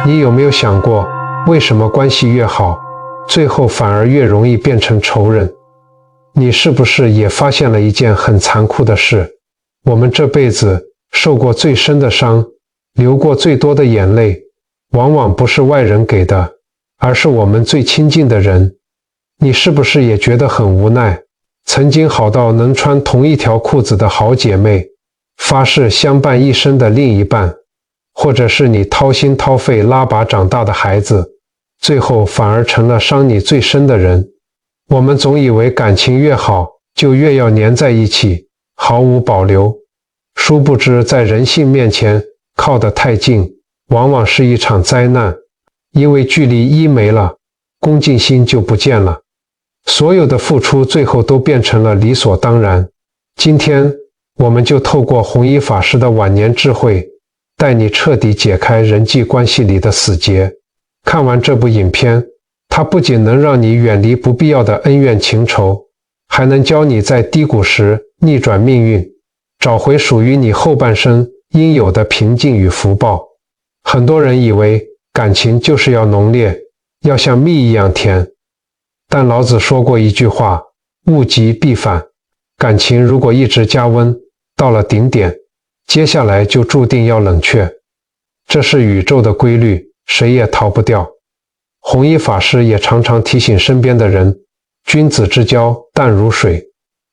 你有没有想过，为什么关系越好，最后反而越容易变成仇人？你是不是也发现了一件很残酷的事？我们这辈子受过最深的伤，流过最多的眼泪，往往不是外人给的，而是我们最亲近的人。你是不是也觉得很无奈？曾经好到能穿同一条裤子的好姐妹，发誓相伴一生的另一半，或者是你掏心掏肺拉拔长大的孩子，最后反而成了伤你最深的人。我们总以为感情越好，就越要黏在一起，毫无保留。殊不知在人性面前，靠得太近，往往是一场灾难。因为距离一没了，恭敬心就不见了。所有的付出最后都变成了理所当然。今天我们就透过弘一法师的晚年智慧，带你彻底解开人际关系里的死结。看完这部影片，它不仅能让你远离不必要的恩怨情仇，还能教你在低谷时逆转命运，找回属于你后半生应有的平静与福报。很多人以为感情就是要浓烈，要像蜜一样甜。但老子说过一句话，物极必反。感情如果一直加温，到了顶点，接下来就注定要冷却。这是宇宙的规律，谁也逃不掉。弘一法师也常常提醒身边的人，君子之交淡如水。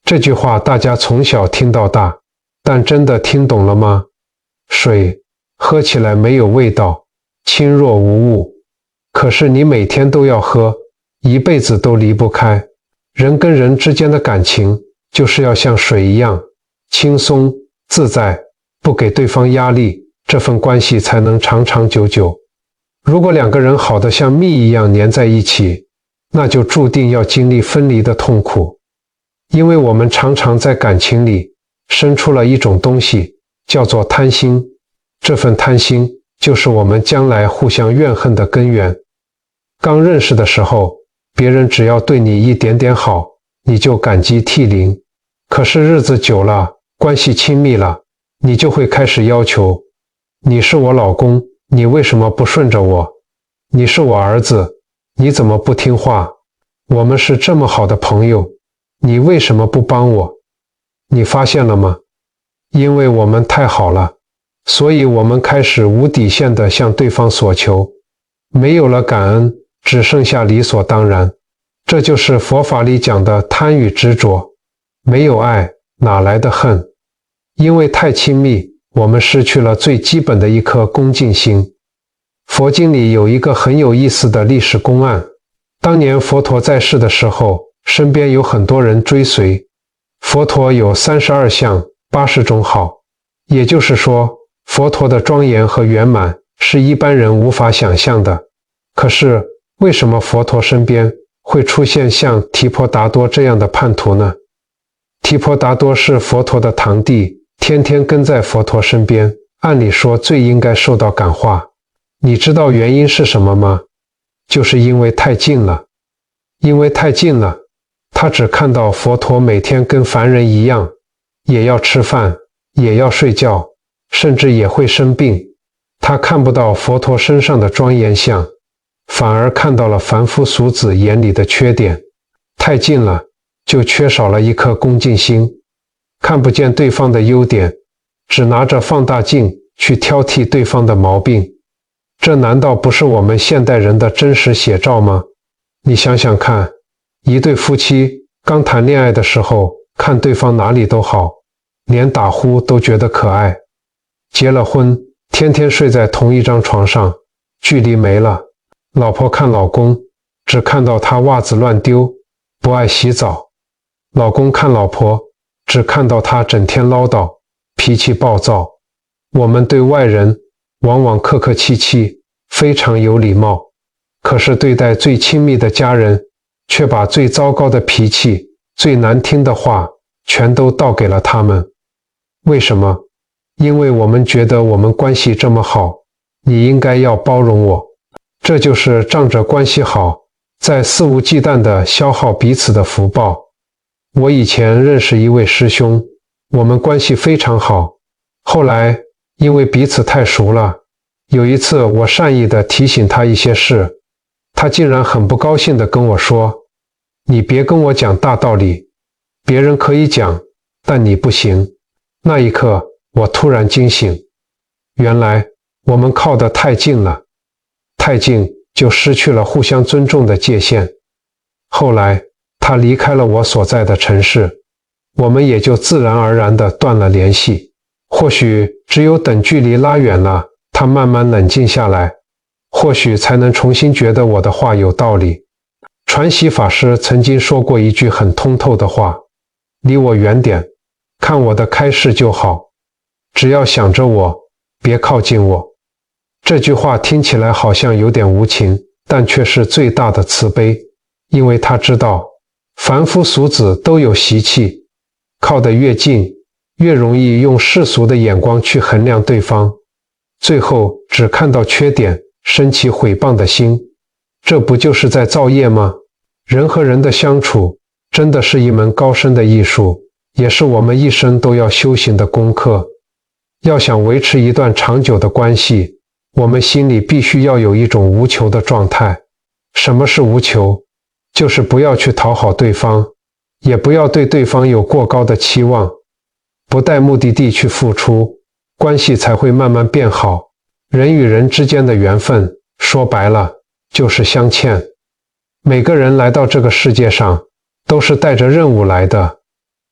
这句话大家从小听到大，但真的听懂了吗？水喝起来没有味道，清若无物，可是你每天都要喝，一辈子都离不开。人跟人之间的感情就是要像水一样轻松自在，不给对方压力，这份关系才能长长久久。如果两个人好得像蜜一样粘在一起，那就注定要经历分离的痛苦。因为我们常常在感情里生出了一种东西，叫做贪心。这份贪心就是我们将来互相怨恨的根源。刚认识的时候，别人只要对你一点点好，你就感激涕零。可是日子久了，关系亲密了，你就会开始要求，你是我老公，你为什么不顺着我？你是我儿子，你怎么不听话？我们是这么好的朋友，你为什么不帮我？你发现了吗？因为我们太好了，所以我们开始无底线地向对方索求，没有了感恩，只剩下理所当然。这就是佛法里讲的贪与执着。没有爱，哪来的恨？因为太亲密，我们失去了最基本的一颗恭敬心。佛经里有一个很有意思的历史公案。当年佛陀在世的时候，身边有很多人追随。佛陀有32相80种好，也就是说，佛陀的庄严和圆满是一般人无法想象的。可是，为什么佛陀身边会出现像提婆达多这样的叛徒呢？提婆达多是佛陀的堂弟，天天跟在佛陀身边，按理说最应该受到感化。你知道原因是什么吗？就是因为太近了。因为太近了，他只看到佛陀每天跟凡人一样，也要吃饭，也要睡觉，甚至也会生病。他看不到佛陀身上的庄严相，反而看到了凡夫俗子眼里的缺点。太近了，就缺少了一颗恭敬心，看不见对方的优点，只拿着放大镜去挑剔对方的毛病。这难道不是我们现代人的真实写照吗？你想想看，一对夫妻刚谈恋爱的时候，看对方哪里都好，连打呼都觉得可爱。结了婚，天天睡在同一张床上，距离没了，老婆看老公，只看到他袜子乱丢，不爱洗澡。老公看老婆，只看到他整天唠叨，脾气暴躁。我们对外人往往客客气气，非常有礼貌，可是对待最亲密的家人，却把最糟糕的脾气、最难听的话全都倒给了他们。为什么？因为我们觉得我们关系这么好，你应该要包容我。这就是仗着关系好，在肆无忌惮地消耗彼此的福报。我以前认识一位师兄，我们关系非常好，后来因为彼此太熟了，有一次我善意地提醒他一些事，他竟然很不高兴地跟我说：你别跟我讲大道理，别人可以讲，但你不行。那一刻我突然惊醒，原来我们靠得太近了，太近就失去了互相尊重的界限。后来他离开了我所在的城市，我们也就自然而然地断了联系。或许只有等距离拉远了，他慢慢冷静下来，或许才能重新觉得我的话有道理。传习法师曾经说过一句很通透的话：离我远点，看我的开示就好，只要想着我，别靠近我。这句话听起来好像有点无情，但却是最大的慈悲，因为他知道凡夫俗子都有习气，靠得越近，越容易用世俗的眼光去衡量对方，最后只看到缺点，生起毁谤的心，这不就是在造业吗？人和人的相处真的是一门高深的艺术，也是我们一生都要修行的功课。要想维持一段长久的关系，我们心里必须要有一种无求的状态。什么是无求？就是不要去讨好对方，也不要对对方有过高的期望，不带目的地去付出，关系才会慢慢变好。人与人之间的缘分，说白了就是相欠。每个人来到这个世界上都是带着任务来的，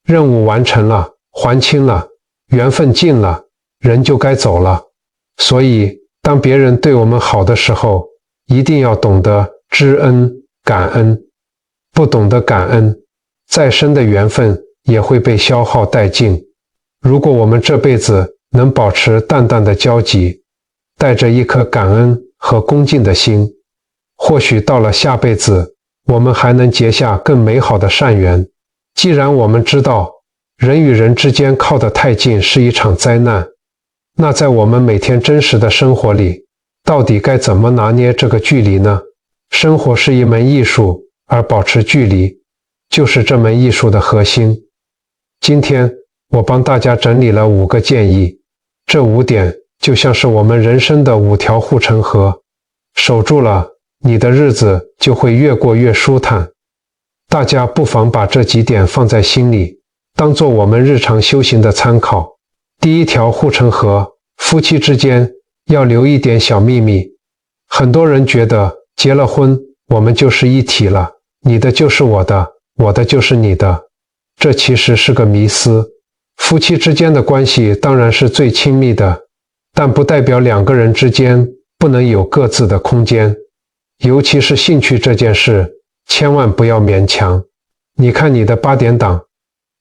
任务完成了，还清了，缘分尽了，人就该走了。所以当别人对我们好的时候，一定要懂得知恩感恩。不懂得感恩，再深的缘分也会被消耗殆尽。如果我们这辈子能保持淡淡的交集，带着一颗感恩和恭敬的心，或许到了下辈子，我们还能结下更美好的善缘。既然我们知道人与人之间靠得太近是一场灾难，那在我们每天真实的生活里，到底该怎么拿捏这个距离呢？生活是一门艺术，而保持距离就是这门艺术的核心。今天我帮大家整理了5个建议，这5点就像是我们人生的5条护城河，守住了，你的日子就会越过越舒坦。大家不妨把这几点放在心里，当做我们日常修行的参考。第1条护城河，夫妻之间要留一点小秘密。很多人觉得结了婚，我们就是一体了，你的就是我的，我的就是你的，这其实是个迷思。夫妻之间的关系当然是最亲密的，但不代表2个人之间不能有各自的空间。尤其是兴趣这件事，千万不要勉强。你看你的8点档、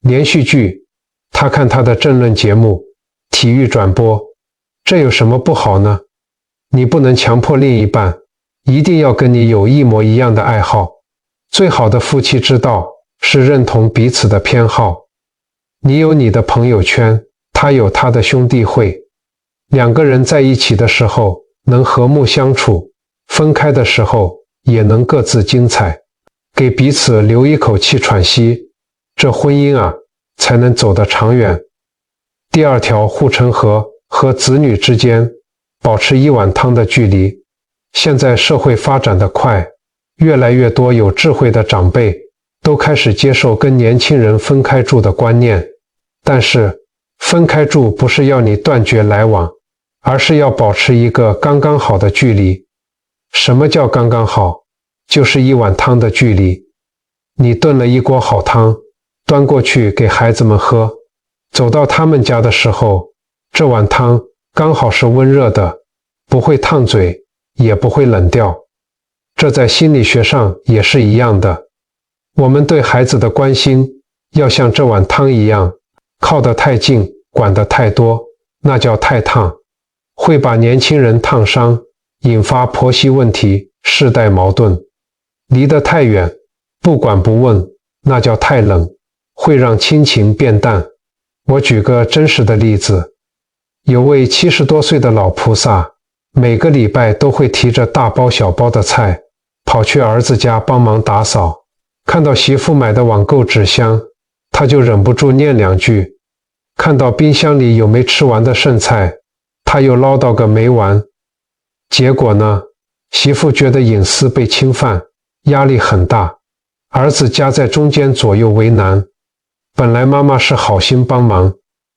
连续剧，他看他的政论节目、体育转播，这有什么不好呢？你不能强迫另一半一定要跟你有一模一样的爱好。最好的夫妻之道是认同彼此的偏好。你有你的朋友圈，他有他的兄弟会，2个人在一起的时候能和睦相处，分开的时候也能各自精彩，给彼此留一口气喘息，这婚姻啊才能走得长远。第2条护城河，和子女之间保持1碗汤的距离。现在社会发展得快，越来越多有智慧的长辈都开始接受跟年轻人分开住的观念，但是分开住不是要你断绝来往，而是要保持一个刚刚好的距离。什么叫刚刚好？就是1碗汤的距离。你炖了一锅好汤，端过去给孩子们喝，走到他们家的时候，这碗汤刚好是温热的，不会烫嘴，也不会冷掉。这在心理学上也是一样的。我们对孩子的关心要像这碗汤一样，靠得太近，管得太多，那叫太烫，会把年轻人烫伤，引发婆媳问题、世代矛盾。离得太远，不管不问，那叫太冷，会让亲情变淡。我举个真实的例子，有位70多岁的老菩萨，每个礼拜都会提着大包小包的菜，跑去儿子家帮忙打扫。看到媳妇买的网购纸箱，他就忍不住念2句。看到冰箱里有没吃完的剩菜，他又唠叨个没完。结果呢，媳妇觉得隐私被侵犯，压力很大，儿子夹在中间左右为难。本来妈妈是好心帮忙，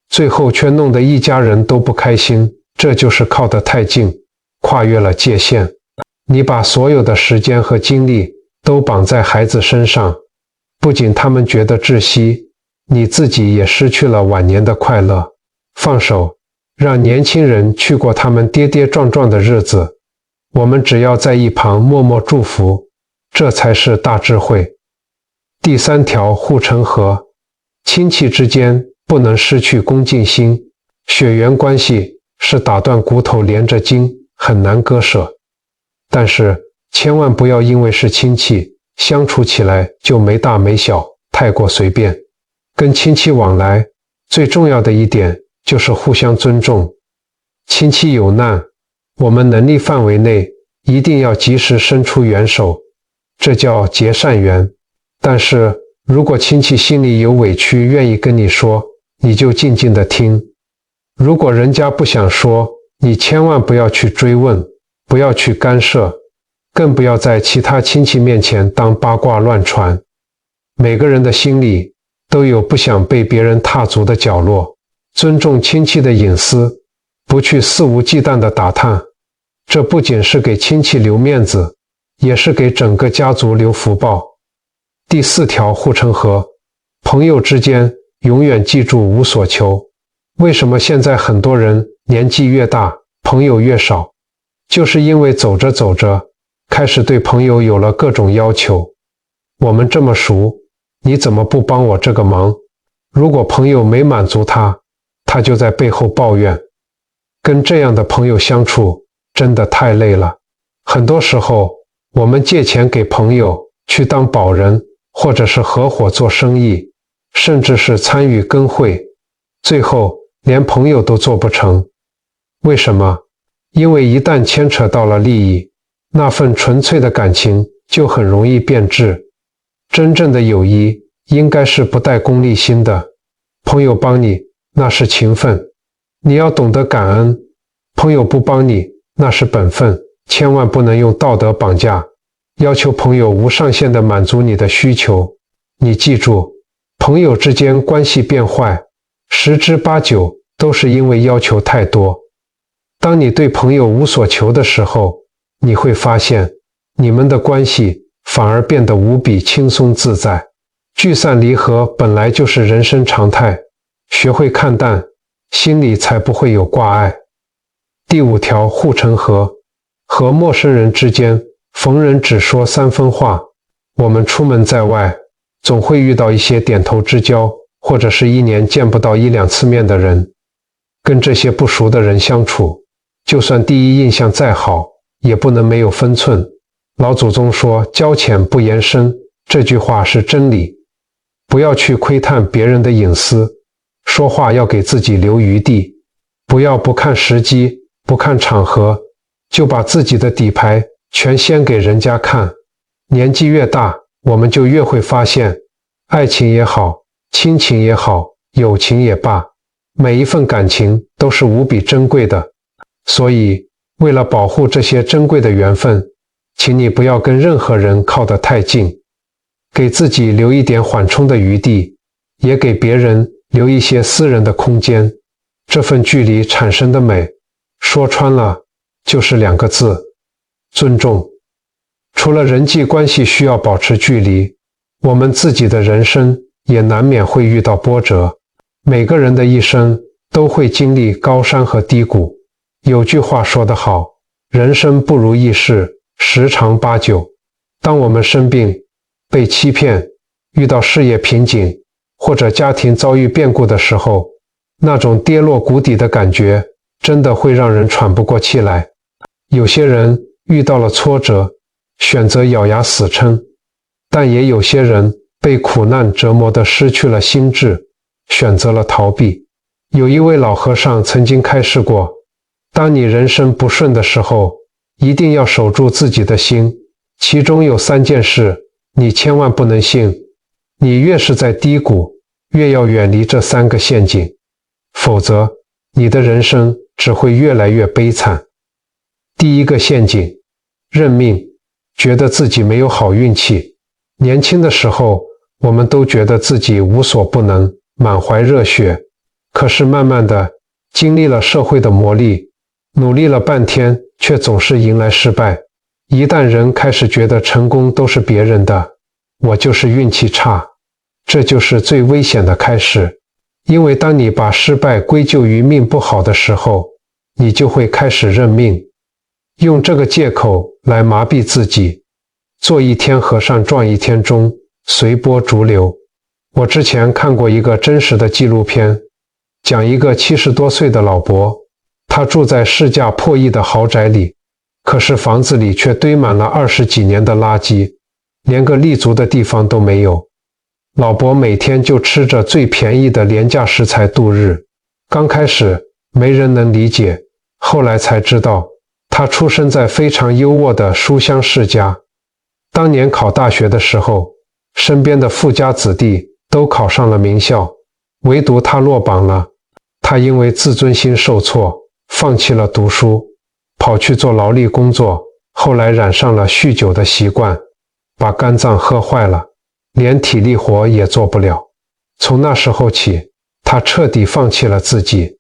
最后却弄得一家人都不开心，这就是靠得太近，跨越了界限。你把所有的时间和精力都绑在孩子身上，不仅他们觉得窒息，你自己也失去了晚年的快乐。放手，让年轻人去过他们跌跌撞撞的日子，我们只要在一旁默默祝福，这才是大智慧。第3条护城河，亲戚之间不能失去恭敬心，血缘关系是打断骨头连着筋，很难割舍。但是千万不要因为是亲戚，相处起来就没大没小，太过随便。跟亲戚往来，最重要的一点就是互相尊重。亲戚有难，我们能力范围内一定要及时伸出援手，这叫结善缘。但是如果亲戚心里有委屈，愿意跟你说，你就静静的听。如果人家不想说，你千万不要去追问，不要去干涉，更不要在其他亲戚面前当八卦乱传。每个人的心里都有不想被别人踏足的角落，尊重亲戚的隐私，不去肆无忌惮的打探，这不仅是给亲戚留面子，也是给整个家族留福报。第4条护城河，朋友之间永远记住无所求。为什么现在很多人年纪越大，朋友越少？就是因为走着走着，开始对朋友有了各种要求。我们这么熟，你怎么不帮我这个忙？如果朋友没满足他，他就在背后抱怨。跟这样的朋友相处，真的太累了。很多时候，我们借钱给朋友去当保人，或者是合伙做生意，甚至是参与跟会，最后连朋友都做不成。为什么？因为一旦牵扯到了利益，那份纯粹的感情就很容易变质。真正的友谊应该是不带功利心的，朋友帮你，那是情分，你要懂得感恩；朋友不帮你，那是本分，千万不能用道德绑架，要求朋友无上限地满足你的需求。你记住，朋友之间关系变坏，10之8九都是因为要求太多。当你对朋友无所求的时候，你会发现你们的关系反而变得无比轻松自在。聚散离合本来就是人生常态，学会看淡，心里才不会有挂碍。第5条护城河，和陌生人之间逢人只说3分话。我们出门在外，总会遇到一些点头之交，或者是1年见不到1、2次面的人。跟这些不熟的人相处，就算第一印象再好，也不能没有分寸。老祖宗说交浅不言深，这句话是真理。不要去窥探别人的隐私，说话要给自己留余地，不要不看时机，不看场合，就把自己的底牌全掀给人家看。年纪越大，我们就越会发现，爱情也好，亲情也好，友情也罢，每一份感情都是无比珍贵的。所以，为了保护这些珍贵的缘分，请你不要跟任何人靠得太近，给自己留一点缓冲的余地，也给别人留一些私人的空间。这份距离产生的美，说穿了就是2个字：尊重。除了人际关系需要保持距离，我们自己的人生也难免会遇到波折。每个人的一生都会经历高山和低谷。有句话说得好，人生不如意事十常八九。当我们生病、被欺骗、遇到事业瓶颈，或者家庭遭遇变故的时候，那种跌落谷底的感觉真的会让人喘不过气来。有些人遇到了挫折，选择咬牙死撑，但也有些人被苦难折磨得失去了心智，选择了逃避。有一位老和尚曾经开示过，当你人生不顺的时候，一定要守住自己的心，其中有3件事你千万不能信。你越是在低谷，越要远离这3个陷阱，否则你的人生只会越来越悲惨。第一个陷阱，认命，觉得自己没有好运气。年轻的时候，我们都觉得自己无所不能，满怀热血。可是慢慢的，经历了社会的磨砺，努力了半天，却总是迎来失败。一旦人开始觉得成功都是别人的，我就是运气差，这就是最危险的开始。因为当你把失败归咎于命不好的时候，你就会开始认命，用这个借口来麻痹自己，做一天和尚撞一天钟，随波逐流。我之前看过一个真实的纪录片，讲一个70多岁的老伯，他住在市价破亿的豪宅里，可是房子里却堆满了20几年的垃圾，连个立足的地方都没有。老伯每天就吃着最便宜的廉价食材度日。刚开始没人能理解，后来才知道他出生在非常优渥的书香世家。当年考大学的时候，身边的富家子弟都考上了名校，唯独他落榜了。他因为自尊心受挫，放弃了读书，跑去做劳力工作，后来染上了酗酒的习惯，把肝脏喝坏了，连体力活也做不了。从那时候起，他彻底放弃了自己。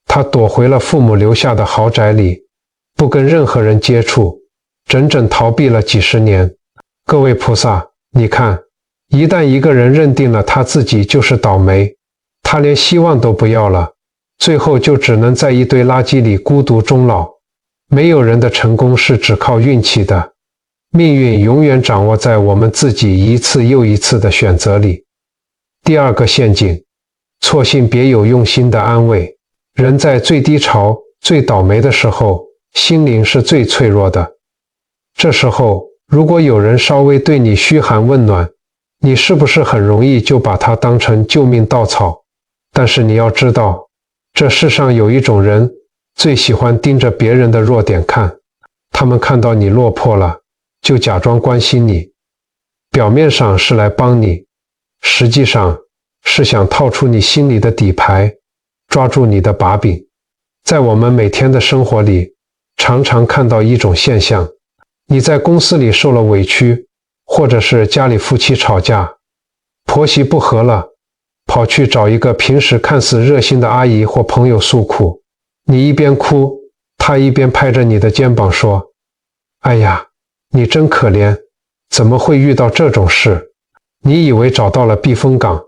他躲回了父母留下的豪宅里，不跟任何人接触，整整逃避了几十年。各位菩萨，你看，一旦一个人认定了他自己就是倒霉，他连希望都不要了，最后就只能在一堆垃圾里孤独终老。没有人的成功是只靠运气的，命运永远掌握在我们自己一次又一次的选择里。第二个陷阱，错信别有用心的安慰。人在最低潮、最倒霉的时候，心灵是最脆弱的。这时候，如果有人稍微对你嘘寒问暖，你是不是很容易就把它当成救命稻草？但是你要知道，这世上有一种人最喜欢盯着别人的弱点看，他们看到你落魄了，就假装关心你，表面上是来帮你，实际上是想套出你心里的底牌，抓住你的把柄。在我们每天的生活里，常常看到一种现象，你在公司里受了委屈，或者是家里夫妻吵架，婆媳不和了，跑去找一个平时看似热心的阿姨或朋友诉苦，你一边哭，她一边拍着你的肩膀说：哎呀，你真可怜，怎么会遇到这种事？你以为找到了避风港，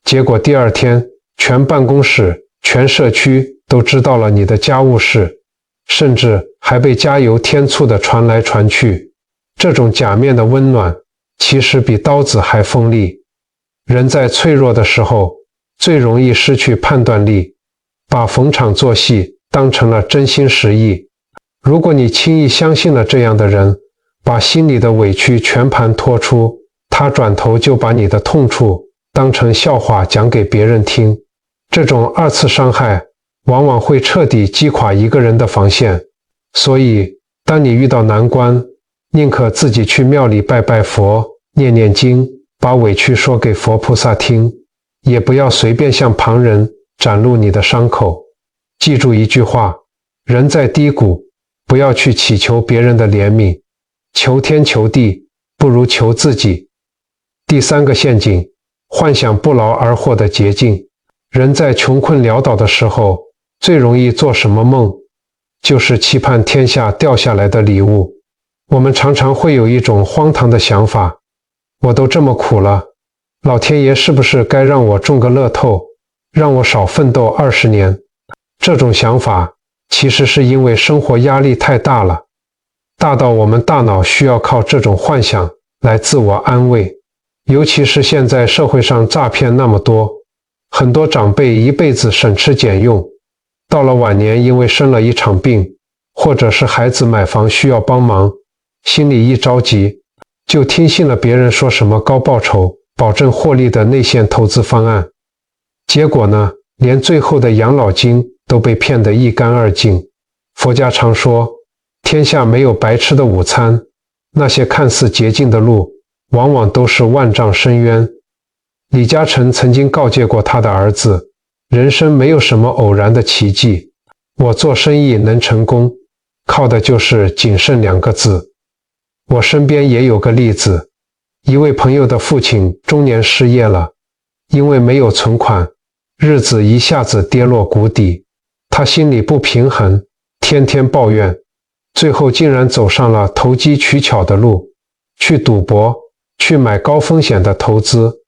结果第二天全办公室、全社区都知道了你的家务事，甚至还被加油添醋的传来传去。这种假面的温暖，其实比刀子还锋利。人在脆弱的时候，最容易失去判断力，把逢场作戏当成了真心实意。如果你轻易相信了这样的人，把心里的委屈全盘托出，他转头就把你的痛处当成笑话讲给别人听。这种二次伤害往往会彻底击垮一个人的防线。所以当你遇到难关，宁可自己去庙里拜拜佛，念念经，把委屈说给佛菩萨听，也不要随便向旁人展露你的伤口。记住一句话，人在低谷，不要去祈求别人的怜悯，求天求地不如求自己。第三个陷阱，幻想不劳而获的捷径。人在穷困潦倒的时候，最容易做什么梦？就是期盼天下掉下来的礼物。我们常常会有一种荒唐的想法，我都这么苦了，老天爷是不是该让我中个乐透，让我少奋斗20年？这种想法其实是因为生活压力太大了，大到我们大脑需要靠这种幻想来自我安慰。尤其是现在社会上诈骗那么多，很多长辈一辈子省吃俭用，到了晚年因为生了一场病，或者是孩子买房需要帮忙，心里一着急，就听信了别人说什么高报酬、保证获利的内线投资方案。结果呢，连最后的养老金都被骗得一干二净。佛家常说，天下没有白吃的午餐，那些看似捷径的路，往往都是万丈深渊。李嘉诚曾经告诫过他的儿子，人生没有什么偶然的奇迹，我做生意能成功，靠的就是谨慎2个字。我身边也有个例子，一位朋友的父亲中年失业了，因为没有存款，日子一下子跌落谷底，他心里不平衡，天天抱怨，最后竟然走上了投机取巧的路，去赌博，去买高风险的投资，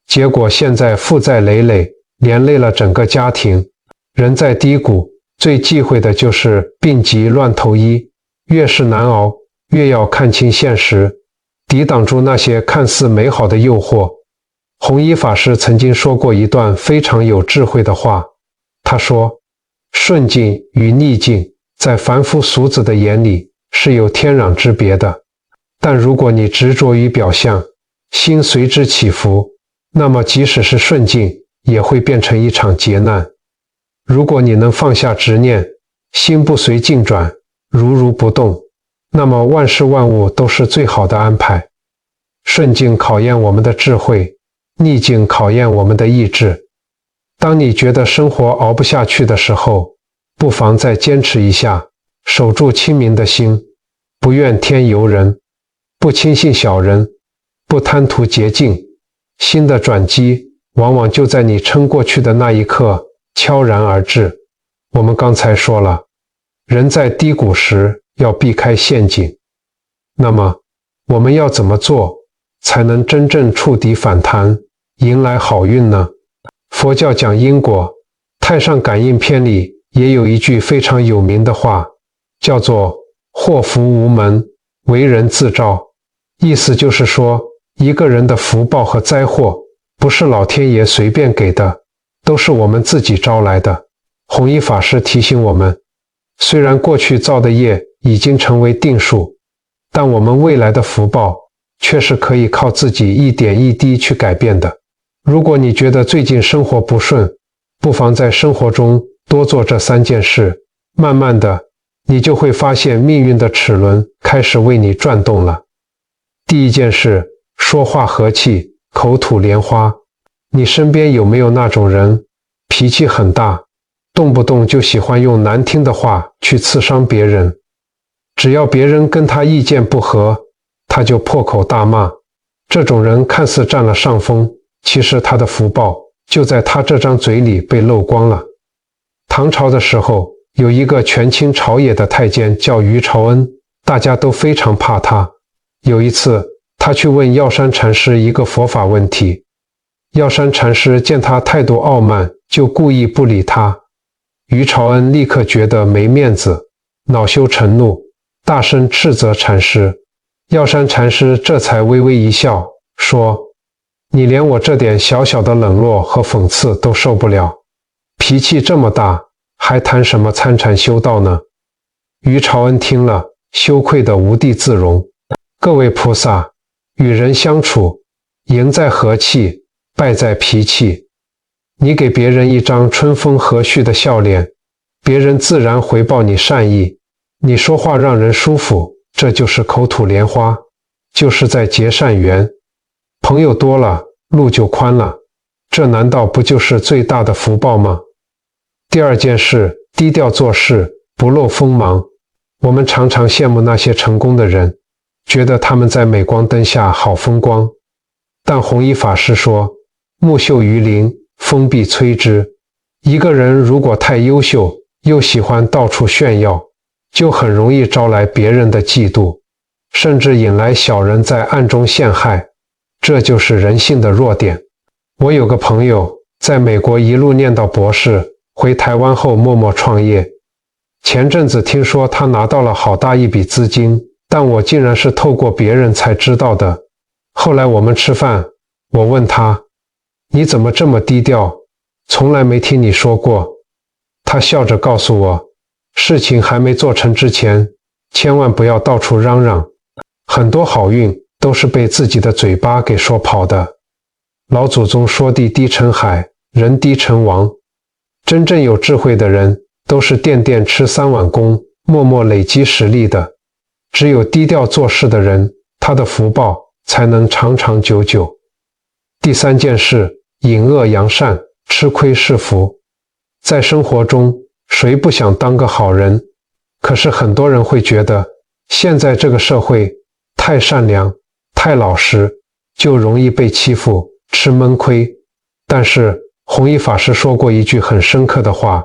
结果现在负债累累，连累了整个家庭。人在低谷，最忌讳的就是病急乱投医，越是难熬，越要看清现实，抵挡住那些看似美好的诱惑。弘一法师曾经说过一段非常有智慧的话，他说，顺境与逆境在凡夫俗子的眼里是有天壤之别的，但如果你执着于表象，心随之起伏，那么即使是顺境也会变成一场劫难。如果你能放下执念，心不随境转，如不动，那么万事万物都是最好的安排。顺境考验我们的智慧，逆境考验我们的意志。当你觉得生活熬不下去的时候，不妨再坚持一下，守住清明的心，不怨天尤人，不轻信小人，不贪图捷径。新的转机往往就在你撑过去的那一刻悄然而至。我们刚才说了，人在低谷时要避开陷阱。那么，我们要怎么做才能真正触底反弹，迎来好运呢？佛教讲因果，太上感应篇里也有一句非常有名的话，叫做祸福无门，为人自招。意思就是说，一个人的福报和灾祸不是老天爷随便给的，都是我们自己招来的。弘一法师提醒我们，虽然过去造的业已经成为定数，但我们未来的福报却是可以靠自己一点一滴去改变的。如果你觉得最近生活不顺，不妨在生活中多做这3件事，慢慢的，你就会发现命运的齿轮开始为你转动了。第一件事，说话和气，口吐莲花。你身边有没有那种人，脾气很大，动不动就喜欢用难听的话去刺伤别人？只要别人跟他意见不合，他就破口大骂。这种人看似占了上风，其实他的福报就在他这张嘴里被漏光了。唐朝的时候，有一个权倾朝野的太监叫于朝恩，大家都非常怕他。有一次，他去问药山禅师一个佛法问题，药山禅师见他态度傲慢，就故意不理他。于朝恩立刻觉得没面子，恼羞成怒，大声斥责禅师。药山禅师这才微微一笑，说，你连我这点小小的冷落和讽刺都受不了，脾气这么大，还谈什么参禅修道呢？于朝恩听了，羞愧得无地自容。各位菩萨，与人相处，赢在和气，败在脾气。你给别人一张春风和煦的笑脸，别人自然回报你善意。你说话让人舒服，这就是口吐莲花，就是在结善缘。朋友多了，路就宽了，这难道不就是最大的福报吗？第二件事，低调做事，不露锋芒。我们常常羡慕那些成功的人，觉得他们在镁光灯下好风光。但弘一法师说，木秀于林，风必摧之。一个人如果太优秀，又喜欢到处炫耀，就很容易招来别人的嫉妒，甚至引来小人在暗中陷害。这就是人性的弱点。我有个朋友在美国一路念到博士，回台湾后默默创业。前阵子听说他拿到了好大一笔资金，但我竟然是透过别人才知道的。后来我们吃饭，我问他，你怎么这么低调？从来没听你说过。他笑着告诉我，事情还没做成之前，千万不要到处嚷嚷，很多好运都是被自己的嘴巴给说跑的。老祖宗说地低成海，人低成王。真正有智慧的人，都是垫垫吃3碗公，默默累积实力的。只有低调做事的人，他的福报才能长长久久。第3件事，隐恶扬善，吃亏是福。在生活中，谁不想当个好人？可是很多人会觉得，现在这个社会太善良、太老实，就容易被欺负、吃闷亏。但是弘一法师说过一句很深刻的话：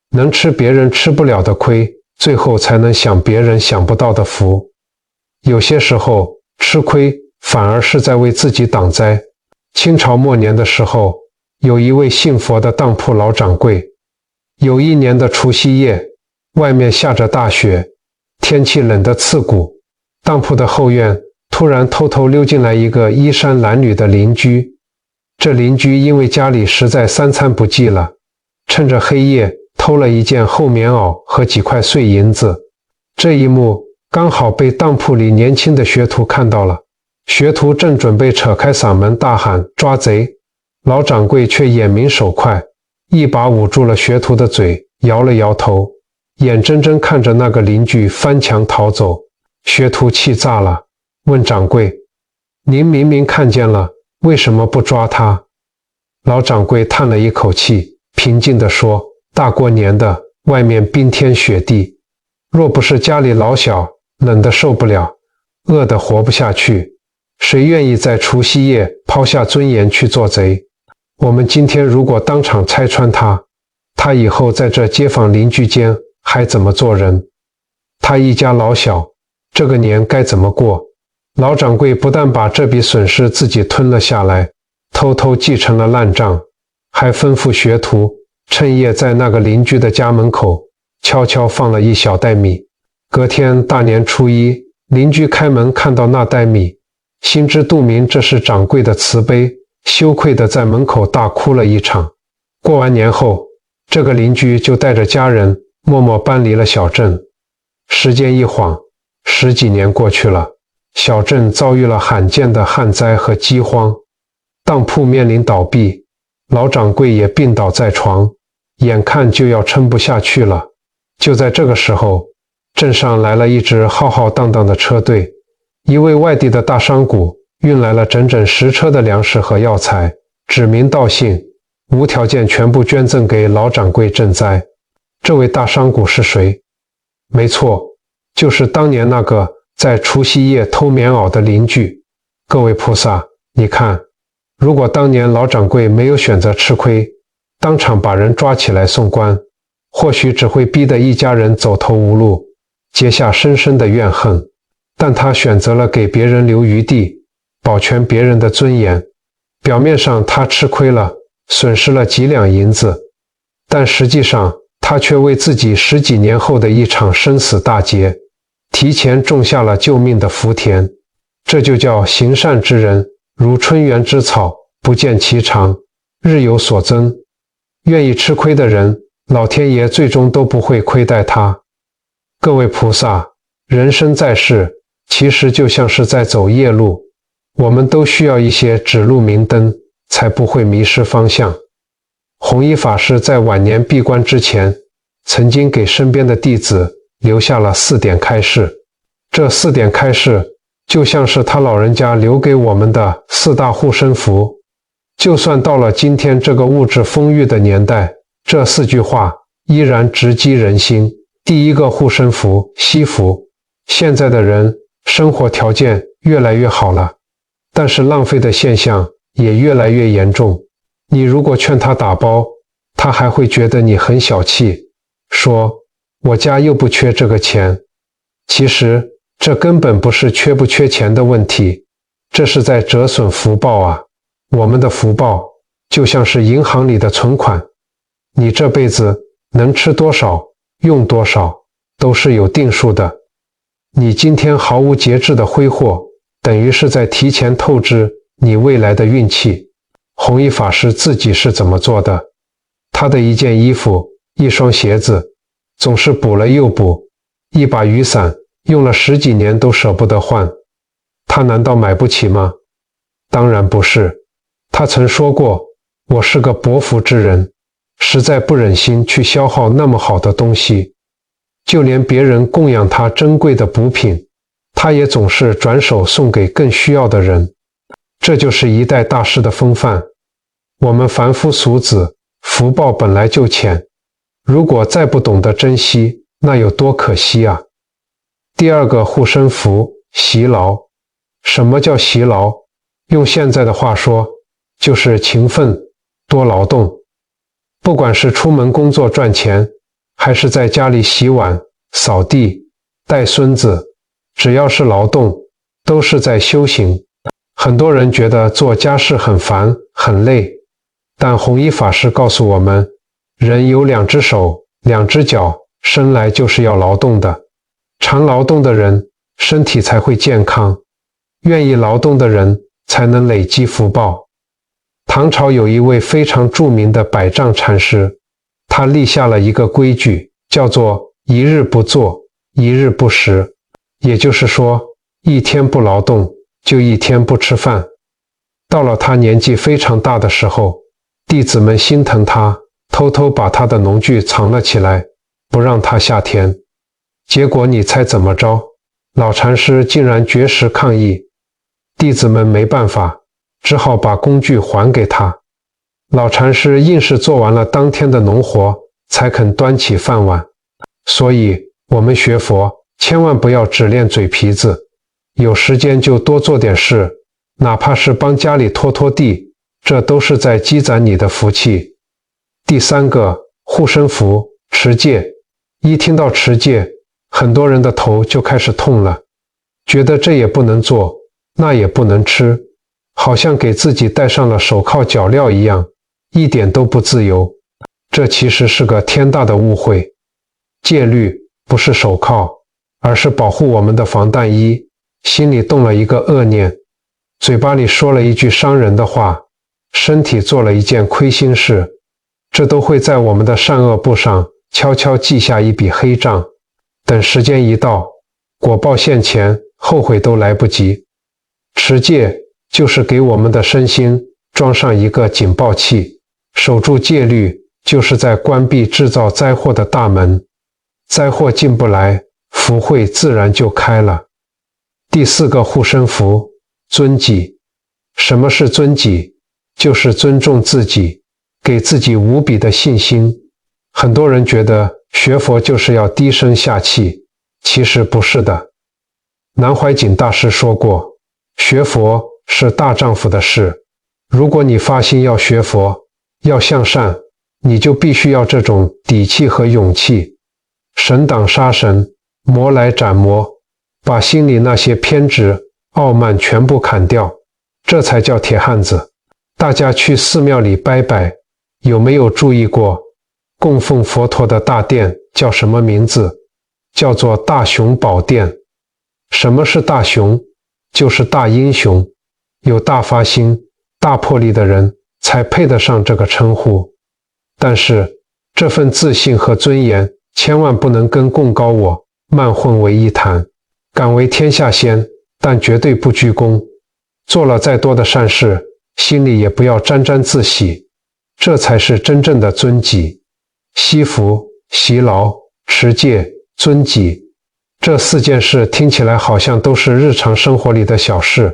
能吃别人吃不了的亏，最后才能享别人享不到的福。有些时候吃亏反而是在为自己挡灾。清朝末年的时候，有一位信佛的当铺老掌柜，有一年的除夕夜，外面下着大雪，天气冷得刺骨，当铺的后院突然偷偷溜进来一个衣衫褴褛的邻居。这邻居因为家里实在三餐不继了，趁着黑夜偷了一件厚棉袄和几块碎银子。这一幕刚好被当铺里年轻的学徒看到了，学徒正准备扯开嗓门大喊抓贼，老掌柜却眼明手快，一把捂住了学徒的嘴，摇了摇头，眼睁睁看着那个邻居翻墙逃走。学徒气炸了，问掌柜：您明明看见了，为什么不抓他？老掌柜叹了一口气，平静地说：大过年的，外面冰天雪地，若不是家里老小冷得受不了，饿得活不下去，谁愿意在除夕夜抛下尊严去做贼？我们今天如果当场拆穿他，他以后在这街坊邻居间还怎么做人？他一家老小，这个年该怎么过？老掌柜不但把这笔损失自己吞了下来，偷偷记成了烂账，还吩咐学徒趁夜在那个邻居的家门口悄悄放了一小袋米。隔天大年初一，邻居开门看到那袋米，心知肚明这是掌柜的慈悲，羞愧地在门口大哭了一场。过完年后，这个邻居就带着家人默默搬离了小镇。时间一晃，10几年过去了，小镇遭遇了罕见的旱灾和饥荒，当铺面临倒闭，老掌柜也病倒在床，眼看就要撑不下去了。就在这个时候，镇上来了一支浩浩荡荡的车队，一位外地的大商贾运来了整整10车的粮食和药材，指名道姓，无条件全部捐赠给老掌柜赈灾。这位大商贾是谁？没错，就是当年那个在除夕夜偷棉袄的邻居。各位菩萨，你看，如果当年老掌柜没有选择吃亏，当场把人抓起来送官，或许只会逼得一家人走投无路，结下深深的怨恨。但他选择了给别人留余地，保全别人的尊严。表面上他吃亏了，损失了几两银子，但实际上他却为自己10几年后的一场生死大劫提前种下了救命的福田。这就叫行善之人如春园之草，不见其长，日有所增。愿意吃亏的人，老天爷最终都不会亏待他。各位菩萨，人生在世，其实就像是在走夜路，我们都需要一些指路明灯，才不会迷失方向。弘一法师在晚年闭关之前，曾经给身边的弟子留下了4点开示。这4点开示就像是他老人家留给我们的4大护身符。就算到了今天这个物质丰裕的年代，这4句话依然直击人心。第一个护身符，惜福。现在的人生活条件越来越好了，但是浪费的现象也越来越严重。你如果劝他打包，他还会觉得你很小气，说我家又不缺这个钱。其实这根本不是缺不缺钱的问题，这是在折损福报啊。我们的福报就像是银行里的存款，你这辈子能吃多少用多少都是有定数的。你今天毫无节制的挥霍，等于是在提前透支你未来的运气。弘一法师自己是怎么做的？他的一件衣服，一双鞋子，总是补了又补，一把雨伞用了10几年都舍不得换。他难道买不起吗？当然不是。他曾说过，我是个薄福之人，实在不忍心去消耗那么好的东西。就连别人供养他珍贵的补品，他也总是转手送给更需要的人。这就是一代大师的风范。我们凡夫俗子，福报本来就浅，如果再不懂得珍惜，那有多可惜啊！第二个护身符，习劳。什么叫习劳？用现在的话说，就是勤奋，多劳动。不管是出门工作赚钱，还是在家里洗碗、扫地、带孙子，只要是劳动，都是在修行。很多人觉得做家事很烦、很累，但弘一法师告诉我们，人有2只手、2只脚，生来就是要劳动的。常劳动的人，身体才会健康；愿意劳动的人，才能累积福报。唐朝有一位非常著名的百丈禅师，他立下了一个规矩，叫做一日不做，一日不食。也就是说，一天不劳动，就一天不吃饭。到了他年纪非常大的时候，弟子们心疼他，偷偷把他的农具藏了起来，不让他下田。结果你猜怎么着？老禅师竟然绝食抗议，弟子们没办法，只好把工具还给他。老禅师硬是做完了当天的农活，才肯端起饭碗。所以我们学佛，千万不要只练嘴皮子，有时间就多做点事，哪怕是帮家里拖拖地，这都是在积攒你的福气。第三个护身符，持戒。一听到持戒，很多人的头就开始痛了，觉得这也不能做，那也不能吃，好像给自己戴上了手铐脚镣一样，一点都不自由。这其实是个天大的误会。戒律不是手铐，而是保护我们的防弹衣。心里动了一个恶念，嘴巴里说了一句伤人的话，身体做了一件亏心事，这都会在我们的善恶簿上悄悄记下一笔黑账。等时间一到，果报现前，后悔都来不及。持戒就是给我们的身心装上一个警报器，守住戒律就是在关闭制造灾祸的大门，灾祸进不来，福慧自然就开了。第四个护身符，尊己。什么是尊己？就是尊重自己，给自己无比的信心。很多人觉得学佛就是要低声下气，其实不是的。南怀瑾大师说过，学佛是大丈夫的事。如果你发心要学佛，要向善，你就必须要这种底气和勇气。神挡杀神，魔来斩魔，把心里那些偏执、傲慢全部砍掉，这才叫铁汉子。大家去寺庙里拜拜，有没有注意过供奉佛陀的大殿叫什么名字？叫做大雄宝殿。什么是大雄？就是大英雄，有大发心、大魄力的人才配得上这个称呼。但是这份自信和尊严千万不能跟贡高我慢混为一谈。敢为天下先，但绝对不居功。做了再多的善事，心里也不要沾沾自喜，这才是真正的尊己。惜福、习劳、持戒、尊己，这4件事听起来好像都是日常生活里的小事，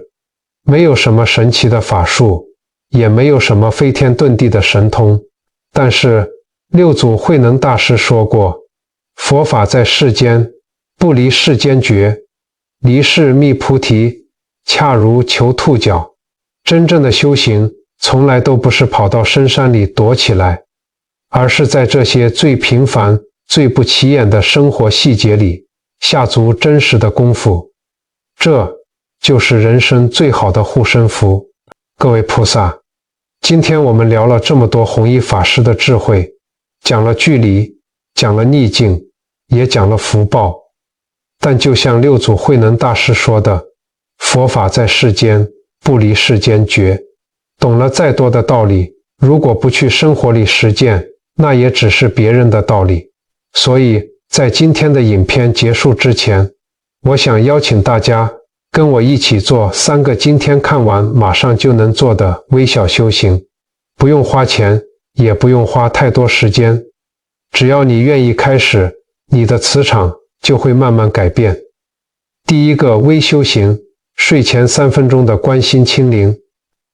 没有什么神奇的法术，也没有什么飞天遁地的神通。但是六祖慧能大师说过，佛法在世间，不离世间觉，离世觅菩提，恰如求兔角。真正的修行从来都不是跑到深山里躲起来，而是在这些最平凡、最不起眼的生活细节里下足真实的功夫。这就是人生最好的护身符。各位菩萨，今天我们聊了这么多弘一法师的智慧，讲了距离，讲了逆境，也讲了福报。但就像六祖慧能大师说的，佛法在世间，不离世间觉。懂了再多的道理，如果不去生活里实践，那也只是别人的道理。所以在今天的影片结束之前，我想邀请大家跟我一起做3个今天看完马上就能做的微小修行，不用花钱，也不用花太多时间，只要你愿意开始，你的磁场就会慢慢改变。第一个微修行，睡前3分钟的观心清灵。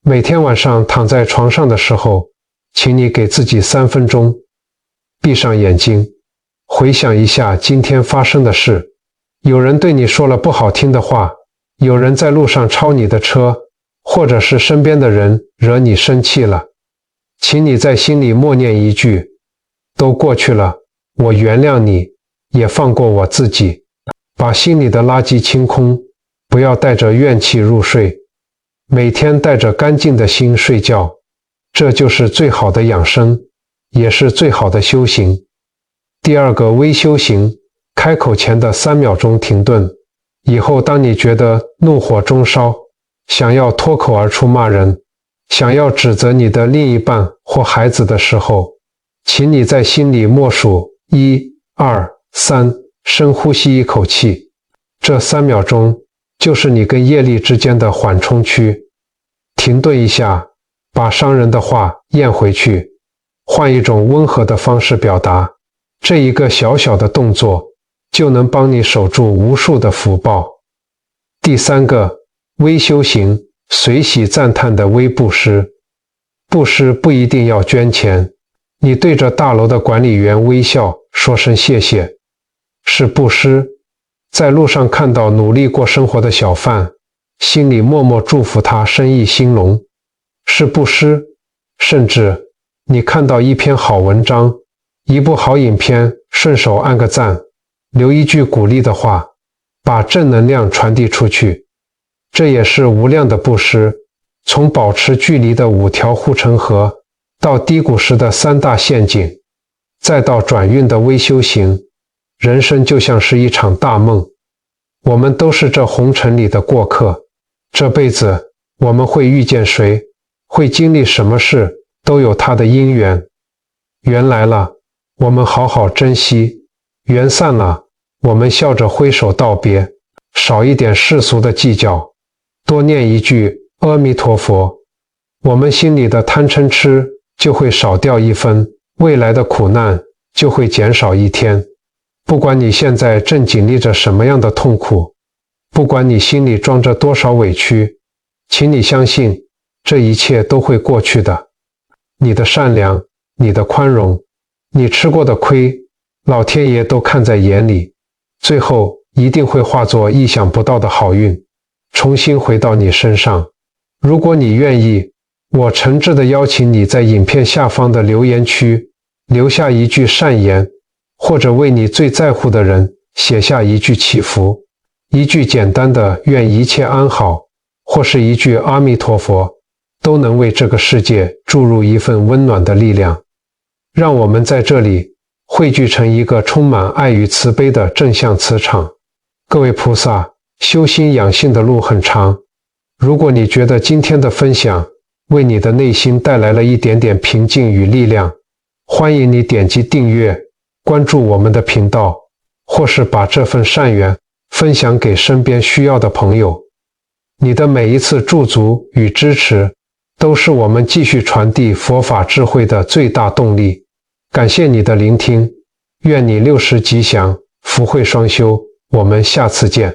每天晚上躺在床上的时候，请你给自己3分钟，闭上眼睛，回想一下今天发生的事，有人对你说了不好听的话，有人在路上超你的车，或者是身边的人惹你生气了，请你在心里默念一句：都过去了，我原谅你，也放过我自己。把心里的垃圾清空，不要带着怨气入睡，每天带着干净的心睡觉，这就是最好的养生，也是最好的修行。第二个微修行，开口前的3秒钟停顿。以后当你觉得怒火中烧，想要脱口而出骂人，想要指责你的另一半或孩子的时候，请你在心里默数1、2、3，深呼吸一口气。这3秒钟就是你跟业力之间的缓冲区。停顿一下，把伤人的话咽回去，换一种温和的方式表达。这一个小小的动作就能帮你守住无数的福报。第3个微修行，随喜赞叹的微布施。布施不一定要捐钱，你对着大楼的管理员微笑，说声谢谢，是布施。在路上看到努力过生活的小贩，心里默默祝福他生意兴隆，是布施。甚至你看到一篇好文章，一部好影片，顺手按个赞，留一句鼓励的话，把正能量传递出去，这也是无量的布施。从保持距离的5条护城河，到低谷时的3大陷阱，再到转运的微修行，人生就像是一场大梦。我们都是这红尘里的过客，这辈子我们会遇见谁，会经历什么事，都有它的因缘。缘来了，我们好好珍惜；缘散了，我们笑着挥手道别。少一点世俗的计较，多念一句阿弥陀佛，我们心里的贪嗔痴就会少掉1分，未来的苦难就会减少1天。不管你现在正经历着什么样的痛苦，不管你心里装着多少委屈，请你相信，这一切都会过去的。你的善良，你的宽容，你吃过的亏，老天爷都看在眼里，最后一定会化作意想不到的好运，重新回到你身上。如果你愿意，我诚挚地邀请你在影片下方的留言区留下一句善言，或者为你最在乎的人写下一句祈福，一句简单的愿一切安好，或是一句阿弥陀佛，都能为这个世界注入一份温暖的力量。让我们在这里汇聚成一个充满爱与慈悲的正向磁场。各位菩萨，修心养性的路很长，如果你觉得今天的分享为你的内心带来了一点点平静与力量，欢迎你点击订阅，关注我们的频道，或是把这份善缘分享给身边需要的朋友。你的每一次驻足与支持，都是我们继续传递佛法智慧的最大动力。感谢你的聆听，愿你60吉祥，福慧双修，我们下次见。